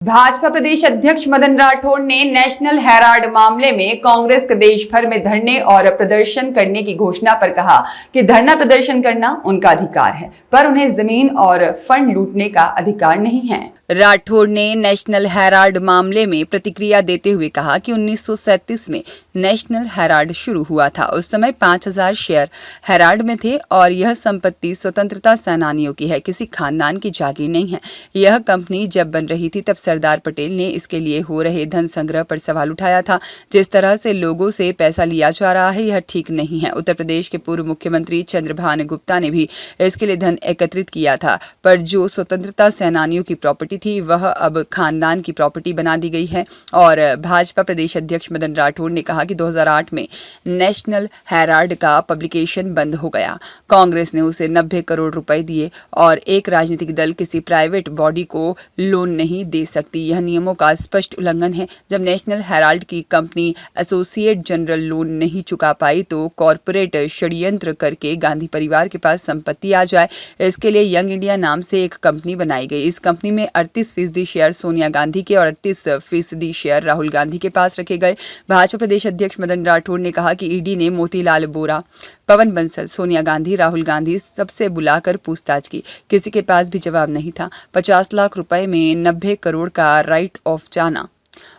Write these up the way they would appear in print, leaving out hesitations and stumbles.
भाजपा प्रदेश अध्यक्ष मदन राठौड़ ने national Herald मामले में कांग्रेस के देश भर में धरने और प्रदर्शन करने की घोषणा पर कहा कि धरना प्रदर्शन करना उनका अधिकार है, पर उन्हें जमीन और फंड लूटने का अधिकार नहीं है। राठौड़ ने नेशनल हेराल्ड मामले में प्रतिक्रिया देते हुए कहा कि 1937 में नेशनल हेराल्ड शुरू हुआ था। उस समय 5000 शेयर हेराल्ड में थे और यह संपत्ति स्वतंत्रता सेनानियों की है, किसी खानदान की जागीर नहीं है। यह कंपनी जब बन रही थी तब सरदार पटेल ने इसके लिए हो रहे धन संग्रह पर सवाल उठाया था। जिस तरह से लोगों से पैसा लिया जा रहा है, यह ठीक नहीं है। उत्तर प्रदेश के पूर्व मुख्यमंत्री चंद्रभान गुप्ता ने भी इसके लिए धन एकत्रित किया था, पर जो स्वतंत्रता सेनानियों की प्रॉपर्टी थी वह अब खानदान की प्रॉपर्टी बना दी गई है। और भाजपा प्रदेश अध्यक्ष मदन राठौड़ ने कहा कि 2008 में नेशनल हेराल्ड का पब्लिकेशन बंद हो गया। कांग्रेस ने उसे 90 करोड़ रुपए दिए और एक राजनीतिक दल किसी प्राइवेट बॉडी को लोन नहीं दे सकती। यह नियमों का स्पष्ट उल्लंघन है। जब नेशनल हेराल्ड की कंपनी एसोसिएट जनरल लोन नहीं चुका पाई तो कॉरपोरेट षड्यंत्र करके गांधी परिवार के पास संपत्ति आ जाए, इसके लिए यंग इंडिया नाम से एक कंपनी बनाई गई। इस कंपनी में 38% शेयर सोनिया गांधी के और 38% शेयर राहुल गांधी के पास रखे गए। भाजपा प्रदेश अध्यक्ष मदन राठौड़ ने कहा कि ईडी ने मोतीलाल बोरा, पवन बंसल, सोनिया गांधी, राहुल गांधी सबसे बुलाकर पूछताछ की। किसी के पास भी जवाब नहीं था। 50 लाख रुपए में 90 करोड़ का राइट ऑफ जाना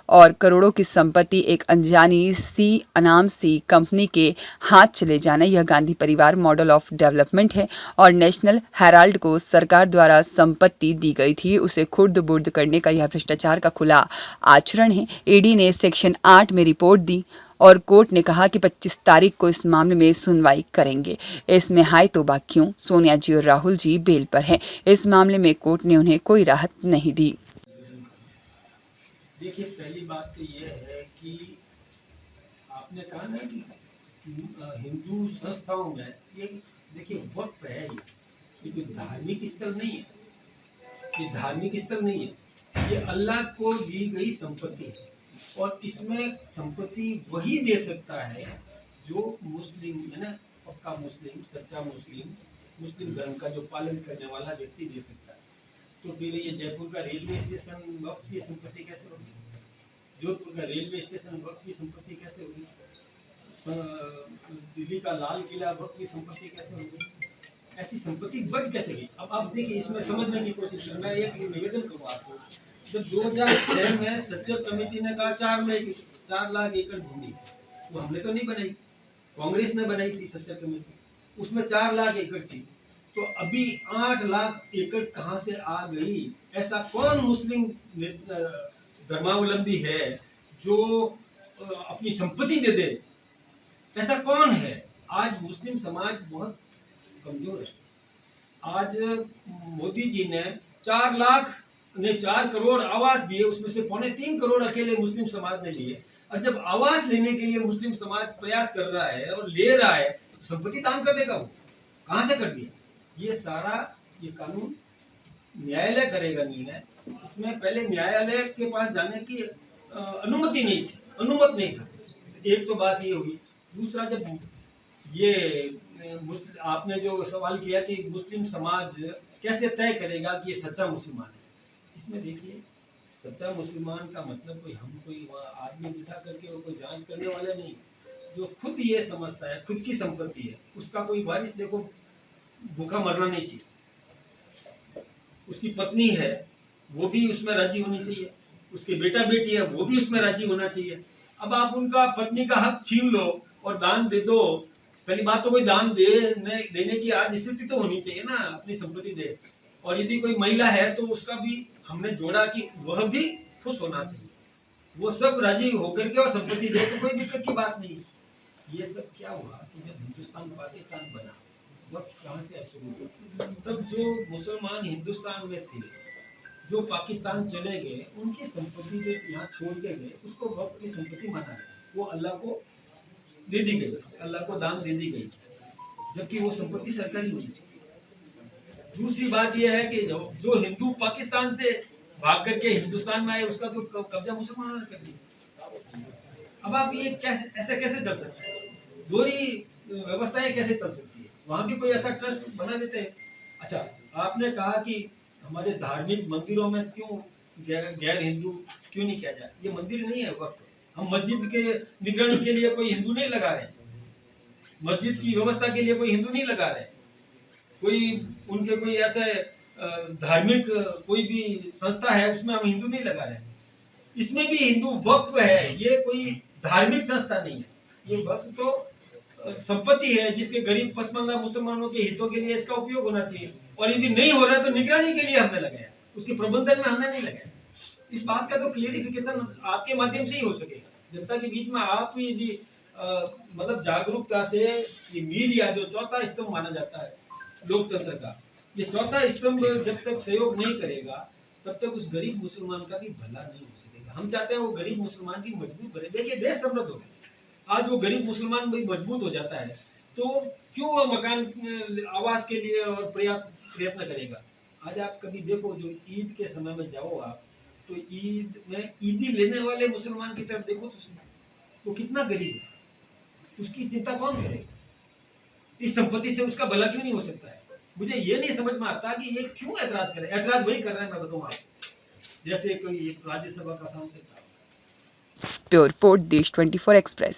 और करोड़ों की संपत्ति एक अनजानी सी अनामसी कंपनी के हाथ चले जाना, यह गांधी परिवार मॉडल ऑफ डेवलपमेंट है। और नेशनल हेराल्ड को सरकार द्वारा संपत्ति दी गई थी, उसे खुर्द बुर्द करने का यह भ्रष्टाचार का खुला आचरण है। ईडी ने सेक्शन 8 में रिपोर्ट दी और कोर्ट ने कहा कि 25 तारीख को इस मामले में सुनवाई करेंगे। इसमें हाई तौबा क्यों, सोनिया जी और राहुल जी बेल पर हैं। इस मामले में कोर्ट ने उन्हें कोई राहत नहीं दी। देखिए, पहली बात तो ये है कि आपने कहा ना कि हिंदू संस्थाओं में ये देखिए वक्त है, ये कोई धार्मिक स्थल नहीं है, ये धार्मिक स्थल नहीं है, ये अल्लाह को दी गई संपत्ति है। और इसमें संपत्ति वही दे सकता है जो मुस्लिम है ना, पक्का मुस्लिम, सच्चा मुस्लिम, मुस्लिम धर्म का जो पालन करने वाला व्यक्ति दे सकता है। तो फिर ये जयपुर का रेलवे स्टेशन वक्त की संपत्ति कैसे होगी? जोधपुर का रेलवे स्टेशन वक्त की संपत्ति कैसे होगी? दिल्ली का लाल किला वक्त की संपत्ति कैसे होगी? ऐसी संपत्ति बढ़ कैसे गई? अब आप देखिए, इसमें समझने की कोशिश करें। मैं एक निवेदन करूँ आपको, जब 2006 में सच्चर कमेटी ने कहा 4 लाख एकड़ भूमि, वो हमने तो नहीं बनाई, कांग्रेस ने बनाई थी सच्चर कमेटी, उसमें 4 लाख एकड़ थी। तो अभी 8 लाख एकड़ कहाँ से आ गई? ऐसा कौन मुस्लिम धर्मावलंबी है जो अपनी संपत्ति दे दे? ऐसा कौन है? आज मुस्लिम समाज बहुत कमजोर है। आज मोदी जी ने 4 करोड़ आवास दिए, उसमें से 3.25 करोड़ अकेले मुस्लिम समाज ने लिए। और जब आवास लेने के लिए मुस्लिम समाज प्रयास कर रहा है और ले रहा है, तो संपत्ति दान कर देगा। वो कहां से कर दिया? ये सारा ये कानून न्यायालय करेगा निर्णय। इसमें पहले न्यायालय के पास जाने की अनुमति नहीं थी, अनुमत नहीं था। एक तो बात ये हुई। दूसरा, जब ये आपने जो सवाल किया कि मुस्लिम समाज कैसे तय करेगा कि ये सच्चा मुसलमान है, इसमें देखिए, सच्चा मुसलमान का मतलब कोई वहाँ आदमी बिठा करके वो कोई जांच करने वाला नहीं। जो खुद ये समझता है खुद की संपत्ति है, उसका कोई वारिस देखो भूखा मरना नहीं चाहिए। उसकी पत्नी है, वो भी उसमें राजी होनी चाहिए। उसके बेटा बेटी है, वो भी उसमें राजी होना चाहिए। अब आप उनका पत्नी का हक छीन लो और दान दे दो। पहली बात तो कोई दान देने की आज स्थिति तो होनी चाहिए ना, अपनी संपत्ति दे। और यदि कोई महिला है तो उसका भी हमने जोड़ा कि वह भी खुश होना चाहिए, वो सब राजी होकर के और संपत्ति दे, तो कोई दिक्कत की बात नहीं। ये सब क्या हुआ कि जब हिंदुस्तान पाकिस्तान बना, वक्त कहाँ से शुरू हुआ? तब जो मुसलमान हिंदुस्तान में थे, जो पाकिस्तान चले गए, उनकी संपत्ति जो यहाँ छोड़ के गए, उसको वक्त की संपत्ति माना गया। वो अल्लाह को दे दी गई, अल्लाह को दान दे दी गई, जबकि वो संपत्ति सरकारी होनी चाहिए। दूसरी बात यह है कि जो हिंदू पाकिस्तान से भाग करके हिंदुस्तान में आए, उसका तो कब्जा मुसलमानों ने कर दिया। अब आप ये ऐसे कैसे चल सकता है? दोहरी व्यवस्थाएं कैसे चल सकती है? वहां भी कोई ऐसा ट्रस्ट बना देते हैं। अच्छा, आपने कहा कि हमारे धार्मिक मंदिरों में क्यों गैर हिंदू क्यों नहीं किया जाए? ये मंदिर नहीं है वक्त। हम मस्जिद के निगरानी के लिए कोई हिंदू नहीं लगा रहे हैं, मस्जिद की व्यवस्था के लिए कोई हिंदू नहीं लगा रहे हैं, कोई उनके कोई ऐसे धार्मिक कोई भी संस्था है उसमें हम हिंदू नहीं लगा रहे हैं। इसमें भी हिंदू वक्फ है, ये कोई धार्मिक संस्था नहीं है। ये वक्फ तो संपत्ति है जिसके गरीब पसमानदा मुसलमानों के हितों के लिए इसका उपयोग होना चाहिए, और यदि नहीं हो रहा है तो निगरानी के लिए हमने लगाया, उसके प्रबंधन में हमने नहीं लगाया। इस बात का तो क्लियरिफिकेशन आपके माध्यम से ही हो सकेगा जनता के बीच में। आप यदि मतलब जागरूकता से, ये मीडिया जो चौथा स्तंभ माना जाता है लोकतंत्र का, ये चौथा स्तंभ जब तक सहयोग नहीं करेगा तब तक उस गरीब मुसलमान का भी भला नहीं हो सकेगा। हम चाहते हैं वो गरीब मुसलमान भी मजबूत बने। देखिए देश समृद्ध हो गया, आज वो गरीब मुसलमान भी मजबूत हो जाता है तो क्यों वो मकान आवास के लिए और प्रयत्न करेगा। आज आप कभी देखो, जो ईद के समय में जाओ आप, तो ईद में ईदी लेने वाले मुसलमान की तरफ देखो तो वो कितना गरीब है, उसकी चिंता कौन करेगा? इस संपत्ति से उसका भला क्यों नहीं हो सकता है? मुझे ये नहीं समझ में आता कि ये क्यों ऐतराज करे। ऐतराज वही कर रहे हैं, मैं बताऊं आपको, जैसे कोई राज्यसभा का सांसद था। ब्यूरो रिपोर्ट, देश 24 एक्सप्रेस।